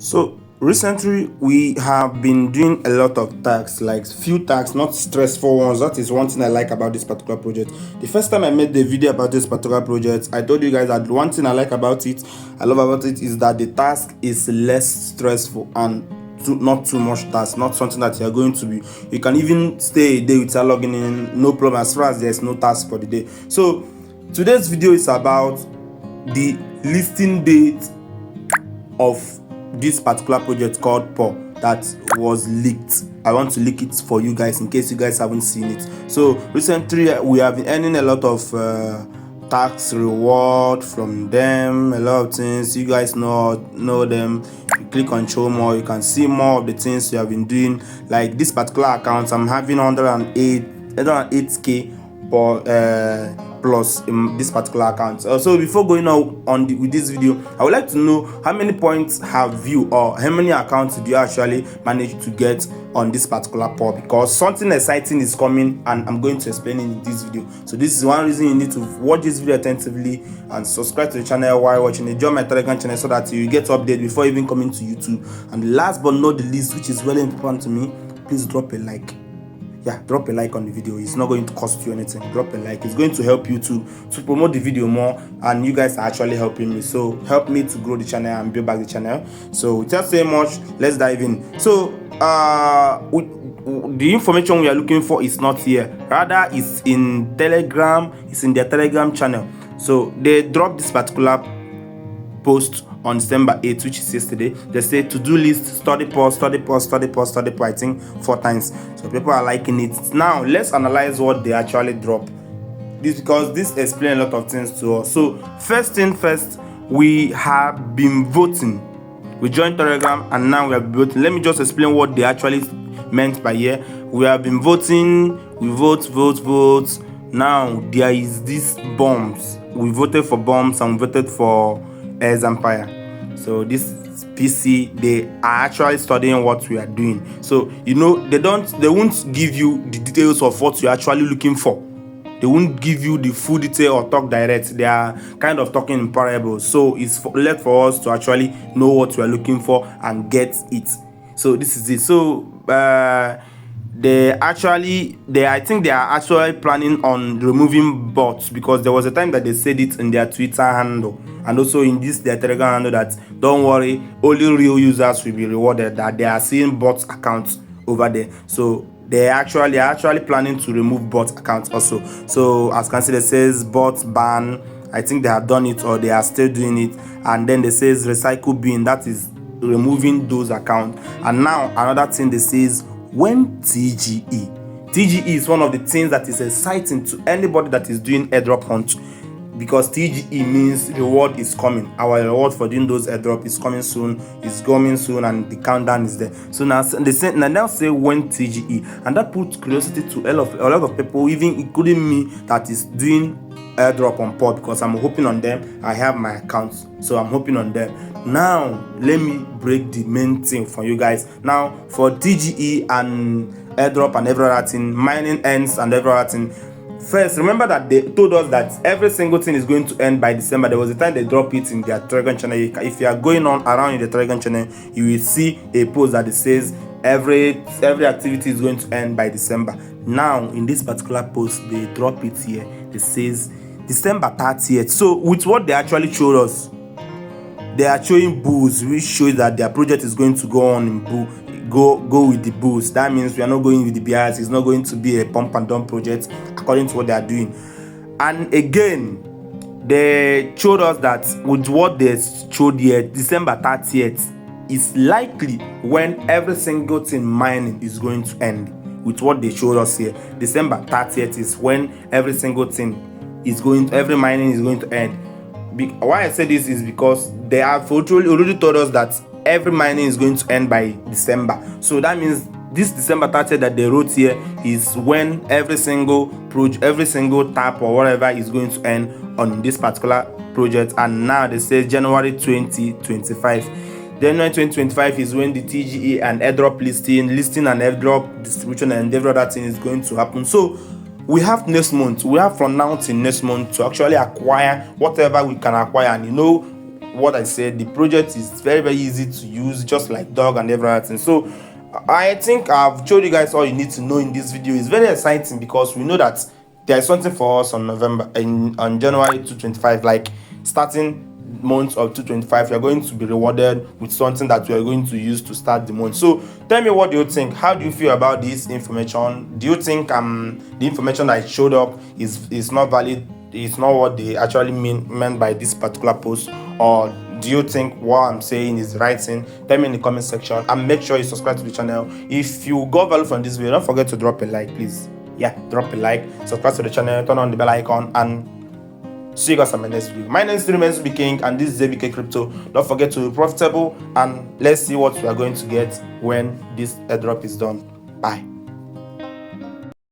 So recently we have been doing a lot of tasks, like few tasks, not stressful ones. That is one thing I like about this particular project. The first time I made the video about this particular project, I told you guys that one thing I like about it, I love about it, is that the task is less stressful and not too much task, not something that you're going to be, you can even stay a day without logging in, no problem, as far as there's no task for the day. So today's video is about the listing date of this particular project called PAW that was leaked. I want to leak it for you guys in case you guys haven't seen it. So recently we have been earning a lot of tax reward from them, a lot of things. You guys know them. You click on show more, you can see more of the things you have been doing. Like this particular account, I'm having 108k plus in this particular account. So before going on with this video, I would like to know how many points have you, or how many accounts do you actually manage to get on this particular PAW, because something exciting is coming and I'm going to explain in this video. So this is one reason you need to watch this video attentively and subscribe to the channel while watching it. Join my Telegram channel so that you get updates before even coming to YouTube. And last but not the least, which is really important to me, please drop a like. Drop a like on the video. It's not going to cost you anything. Drop a like. It's going to help you to promote the video more, and you guys are actually helping me. So help me to grow the channel and build back the channel. So without saying much, let's dive in. So the information we are looking for is not here. Rather, it's in Telegram. It's in their Telegram channel. So they dropped this particular post on December 8th, which is yesterday. They say to-do list, study PAW, I think 4 times. So people are liking it. Now let's analyze what they actually drop. Because this explains a lot of things to us. So first thing first, we have been voting. We joined Telegram and now we have been voting. Let me just explain what they actually meant by here. We have been voting. We vote. Now there is this bombs. We voted for bombs and we voted for Airs Empire. So this PC, they are actually studying what we are doing. So they won't give you the details of what you're actually looking for. They won't give you the full detail or talk direct. They are kind of talking in parables. So it's left for us to actually know what we are looking for and get it. So this is it. So I think they are actually planning on removing bots, because there was a time that they said it in their Twitter handle and also in their Telegram handle that don't worry, only real users will be rewarded, that they are seeing bot accounts over there. So they are actually planning to remove bot accounts also. So as you can see, it says bot ban. I think they have done it or they are still doing it. And then they says recycle bin, that is removing those accounts. And now another thing they says, when TGE is one of the things that is exciting to anybody that is doing airdrop hunt, because TGE means reward is coming. Our reward for doing those airdrop is coming soon, and the countdown is there. So now they say when TGE, and that puts curiosity to a lot of people, even including me, that is doing airdrop on PAW, because I'm hoping on them. I have my accounts, so I'm hoping on them. Now let me break the main thing for you guys. Now for TGE and airdrop and every other thing, mining ends and every other thing. First, remember that they told us that every single thing is going to end by December. There was a time they dropped it in their Telegram channel. If you are going on around in the Telegram channel, you will see a post that it says every activity is going to end by December. Now in this particular post, they drop it here. It says December 30th. So with what they actually showed us, they are showing bulls, which shows that their project is going to go on in bull. Go with the bulls. That means we are not going with the bears. It's not going to be a pump and dump project according to what they are doing. And again, they showed us that with what they showed here, December 30th is likely when every single thing mining is going to end. With what they showed us here, December 30th is when every single thing every mining is going to end. Why I say this is because they have already told us that every mining is going to end by December. So that means this December 30th that they wrote here is when every single tap or whatever is going to end on this particular project. And now they say January 2025. January 2025 is when the TGE and airdrop listing and airdrop distribution and every other thing is going to happen. So we have next month. We have from now till next month to actually acquire whatever we can acquire. And what I said, the project is very, very easy to use, just like dog and everything. So I think I've showed you guys all you need to know in this video. It's very exciting because we know that there is something for us on on January 2025, like starting month of 2025. You're going to be rewarded with something that we are going to use to start the month. So tell me, what do you think? How do you feel about this information? Do you think the information that showed up is not valid? It's not what they actually meant by this particular post? Or do you think what I'm saying is right thing? Tell me in the comment section, and make sure you subscribe to the channel. If you got value from this video, don't forget to drop a like, please. Yeah, drop a like, subscribe to the channel, turn on the bell icon, and see you guys on my next video. My name is Remains King, and this is ABK Crypto. Don't forget to be profitable, and let's see what we are going to get when this airdrop is done. Bye.